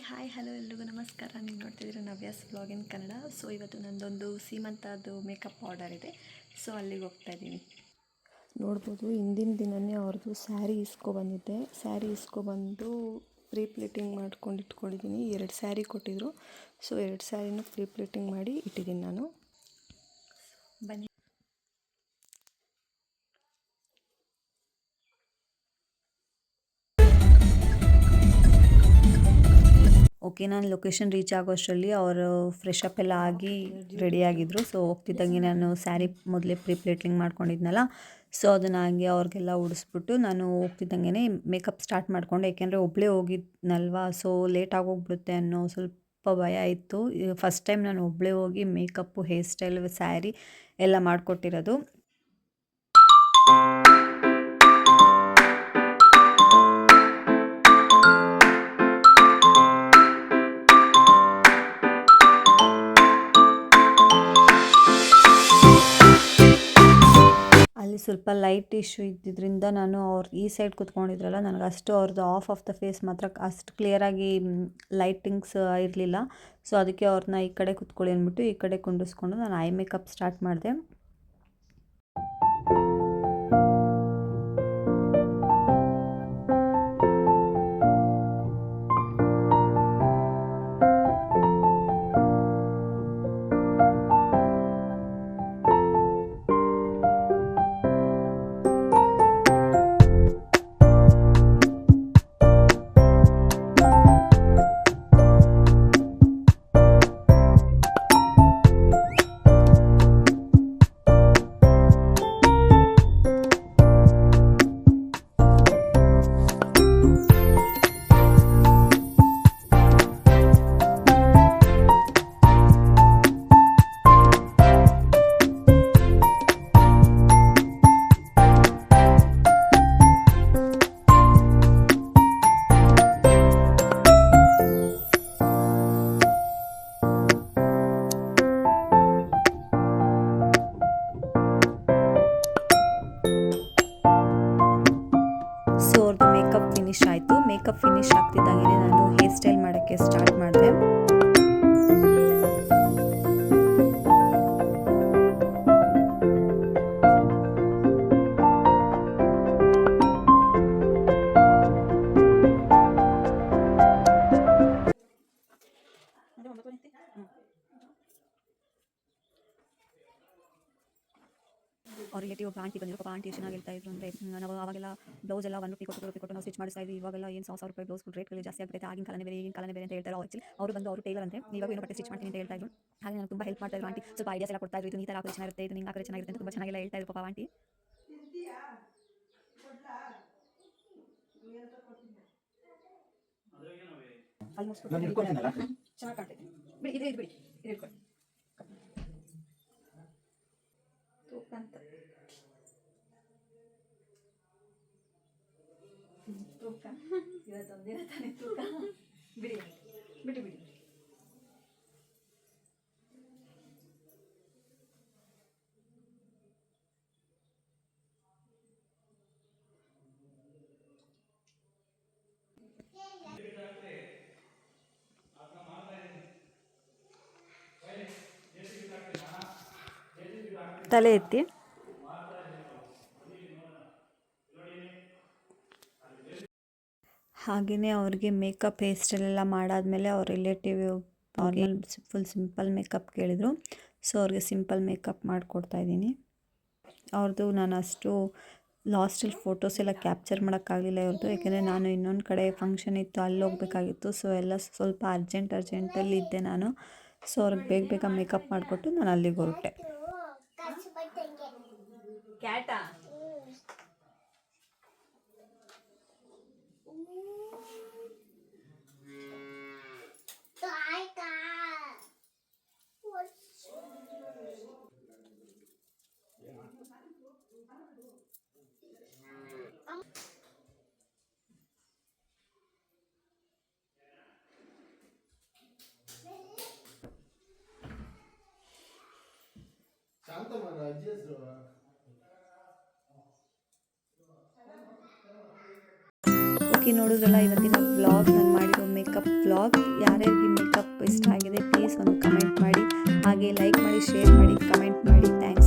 Hi hello ಎಲ್ರಿಗೂ ನಮಸ್ಕಾರ. ನೀವು ನೋಡ್ತಿದ್ದೀರ ನವ್ಯಾಸ್ ಬ್ಲಾಗ್ ಇನ್ ಕನ್ನಡ. ಸೊ ಇವತ್ತು ನಂದೊಂದು ಸೀಮಂತದ್ದು ಮೇಕಪ್ ಆರ್ಡರ್ ಇದೆ. ಸೊ ಅಲ್ಲಿಗೆ ಹೋಗ್ತಾ ಇದ್ದೀನಿ. ನೋಡ್ಬೋದು ಹಿಂದಿನ ದಿನವೇ ಅವ್ರದ್ದು ಸ್ಯಾರಿ ಇಸ್ಕೊಬಂದಿದ್ದೆ. ಸ್ಯಾರಿ ಇಸ್ಕೊಬಂದು ಪ್ರೀ ಪ್ಲೇಟಿಂಗ್ ಮಾಡ್ಕೊಂಡು ಇಟ್ಕೊಂಡಿದ್ದೀನಿ. 2 ಸ್ಯಾರಿ ಕೊಟ್ಟಿದ್ದರು. ಸೊ 2 ಸ್ಯಾರಿನೂ ಪ್ರೀ ಪ್ಲೇಟಿಂಗ್ ಮಾಡಿ ಇಟ್ಟಿದ್ದೀನಿ ನಾನು. ಬನ್ನಿ. ಓಕೆ, ನಾನು ಲೊಕೇಶನ್ ರೀಚ್ ಆಗೋಷ್ಟರಲ್ಲಿ ಅವರು ಫ್ರೆಶ್ ಅಪ್ ಎಲ್ಲ ಆಗಿ ರೆಡಿಯಾಗಿದ್ದರು. ಸೊ ಹೋಗ್ತಿದ್ದಂಗೆ ನಾನು ಸ್ಯಾರಿ ಮೊದಲೇ ಪ್ರೀ ಪ್ಲೇಟಿಂಗ್ ಮಾಡ್ಕೊಂಡಿದ್ನಲ್ಲ, ಸೊ ಅದನ್ನು ಹಾಗೆ ಅವ್ರಿಗೆಲ್ಲ ಉಡಿಸ್ಬಿಟ್ಟು ನಾನು ಹೋಗ್ತಿದ್ದಂಗೆ ಮೇಕಪ್ ಸ್ಟಾರ್ಟ್ ಮಾಡಿಕೊಂಡೆ. ಏಕೆಂದರೆ ಒಬ್ಬಳೇ ಹೋಗಿದ್ನಲ್ವಾ, ಸೊ ಲೇಟ್ ಆಗೋಗ್ಬಿಡುತ್ತೆ ಅನ್ನೋ ಸ್ವಲ್ಪ ಭಯ ಇತ್ತು. ಫಸ್ಟ್ ಟೈಮ್ ನಾನು ಒಬ್ಬಳೇ ಹೋಗಿ ಮೇಕಪ್ಪು, ಹೇರ್ ಸ್ಟೈಲ್, ಸ್ಯಾರಿ ಎಲ್ಲ ಮಾಡಿಕೊಟ್ಟಿರೋದು. ಅಲ್ಲಿ ಸ್ವಲ್ಪ ಲೈಟ್ ಇಶ್ಯೂ ಇದ್ದಿದ್ದರಿಂದ ನಾನು ಅವ್ರು ಈ ಸೈಡ್ ಕೂತ್ಕೊಂಡಿದ್ರಲ್ಲ, ನನಗೆ ಅಷ್ಟು ಅವ್ರದ್ದು ಆಫ್ ದ ಫೇಸ್ ಮಾತ್ರ ಅಷ್ಟು ಕ್ಲಿಯರಾಗಿ ಲೈಟಿಂಗ್ಸ್ ಇರಲಿಲ್ಲ. ಸೊ ಅದಕ್ಕೆ ಅವ್ರನ್ನ ಈ ಕಡೆ ಕೂತ್ಕೊಳ್ಳಿ ಅಂದ್ಬಿಟ್ಟು ಈ ಕಡೆ ಕುಂಡಿಸ್ಕೊಂಡು ನಾನು ಐ ಮೇಕಪ್ ಸ್ಟಾರ್ಟ್ ಮಾಡಿದೆ. ಸೊ ಅವ್ರದ್ದು ಮೇಕಪ್ ಫಿನಿಶ್ ಆಯಿತು. ಮೇಕಪ್ ಫಿನಿಶ್ ಆಗ್ತಿದ್ದಂಗೆ ನಾನು ಹೇರ್ ಸ್ಟೈಲ್ ಮಾಡೋಕ್ಕೆ ಸ್ಟಾರ್ಟ್ ಮಾಡಿದೆ. ಅವ್ರ ರಿಲೇಟಿವ್ ಒಬ್ಬ ಆಂಟಿ ಬಂದಿರೋ. ಪಾಪ ಆಂಟಿ ಎಷ್ಟು ಚೆನ್ನಾಗಿ ಹೇಳ್ತಾ ಇದ್ರು ಅಂದರೆ, ನಾವು ಅವಾಗೆಲ್ಲ ಬ್ಲೌಸ್ ಎಲ್ಲ 1 ರೂಪಾಯಿ ಕೊಟ್ಟು ನಾವು ಸ್ಟಿಚ್ ಮಾಡಿಸ್ತಾ ಇದ್ವಿ. ಇವಾಗೆಲ್ಲ ಏನು 1,000 ರೂಪಾಯಿ ಬ್ಲೌಸ್ ರೇಟ್ಗಳು ಜಾಸ್ತಿ ಆಗ್ತೈತೆ. ಆಗಿನ ಕಾಲನೇ ಬೇರೆ, ಈಗಿನ ಕಾಲನೇ ಬೇರೆ ಅಂತ ಹೇಳ್ತಾರೆ. ಆಕ್ಚುಲಿ ಅವರು ಬಂದು ಅವರು ಟೈಲರ್ ಅಂದರೆ, ಇವಾಗ ಏನೋ ಬಟ್ಟೆ ಸ್ಟಿಚ್ ಮಾಡ್ತೀನಿ ಅಂತ ಹೇಳ್ತಾ ಇದ್ರು. ಹಾಗೆ ನನಗೆ ತುಂಬ ಹೆಲ್ಪ್ ಮಾಡ್ತಾ ಇದ್ರು ಆಂಟಿ. ಸ್ವಲ್ಪ ಐಡಿಯಾಸ್ ಎಲ್ಲ ಕೊಡ್ತಾ ಇದ್ರು. ಇದು ಈ ಥರ ಹಾಕಿದ್ರೆ ಚೆನ್ನಾಗಿರುತ್ತೆ, ಇದು ಹಿಂಗೆ ಹಾಕಿದ್ರೆ ಚೆನ್ನಾಗಿರುತ್ತೆ ಅಂತ ತುಂಬ ಚೆನ್ನಾಗೆಲ್ಲ ಹೇಳ್ತಾ ಇದ್ರು ಪಾಪ ಆಂಟಿ. ಚೆನ್ನಾಗಿ ಕಾಣ್ತೈತೆ ಬಿಡಿ, ಇದು ಬಿಡಿ, ಇದು ಇಟ್ಕೊಳ್ಳಿ ತೂಕ ಅಂತ. ತೂಕ ಇವತ್ತೊಂದಿನ ತಾನೇ ತೂಕ. ಬಿಡಿ ಬಿಡಿ ಬಿಡಿ. ತಲೆ ಎತ್ತಿ. ಹಾಗೆಯೇ ಅವ್ರಿಗೆ ಮೇಕಪ್ ಹೇರ್ ಸ್ಟೈಲ್ ಎಲ್ಲ ಮಾಡಾದಮೇಲೆ ಅವ್ರ ರಿಲೇಟಿವ್ ಅವ್ರಿಗೆ ಫುಲ್ ಸಿಂಪಲ್ ಮೇಕಪ್ ಕೇಳಿದರು. ಸೊ ಅವ್ರಿಗೆ ಸಿಂಪಲ್ ಮೇಕಪ್ ಮಾಡಿಕೊಡ್ತಾ ಇದ್ದೀನಿ. ಅವ್ರದ್ದು ನಾನು ಅಷ್ಟು ಲಾಸ್ಟಲ್ಲಿ ಫೋಟೋಸ್ ಎಲ್ಲ ಕ್ಯಾಪ್ಚರ್ ಮಾಡೋಕ್ಕಾಗಲಿಲ್ಲ ಇವ್ರದ್ದು, ಯಾಕೆಂದರೆ ನಾನು ಇನ್ನೊಂದು ಕಡೆ ಫಂಕ್ಷನ್ ಇತ್ತು, ಅಲ್ಲಿ ಹೋಗ್ಬೇಕಾಗಿತ್ತು. ಸೊ ಎಲ್ಲ ಸ್ವಲ್ಪ ಅರ್ಜೆಂಟಲ್ಲಿ ಇದ್ದೆ ನಾನು. ಸೊ ಅವ್ರಿಗೆ ಬೇಗ ಮೇಕಪ್ ಮಾಡಿಕೊಟ್ಟು ನಾನು ಅಲ್ಲಿಗೆ ಹೊರಟೆ. ಕ್ಯಾಟಾ ಓಕೆ, ನೋಡಿದ್ರಲ್ಲ ಇವತ್ತಿನ ವ್ಲಾಗ್. ನಾನು ಮಾಡಿರೋ ಮೇಕಪ್ ವ್ಲಾಗ್. ಯಾರ್ಯಾರಿಗೆ ಮೇಕಪ್ ಇಷ್ಟ ಆಗಿದೆ ಪ್ಲೀಸ್ ಒಂದು ಕಮೆಂಟ್ ಮಾಡಿ, ಹಾಗೆ ಲೈಕ್ ಮಾಡಿ, ಶೇರ್ ಮಾಡಿ, ಕಮೆಂಟ್ ಮಾಡಿ. ಥ್ಯಾಂಕ್ಸ್.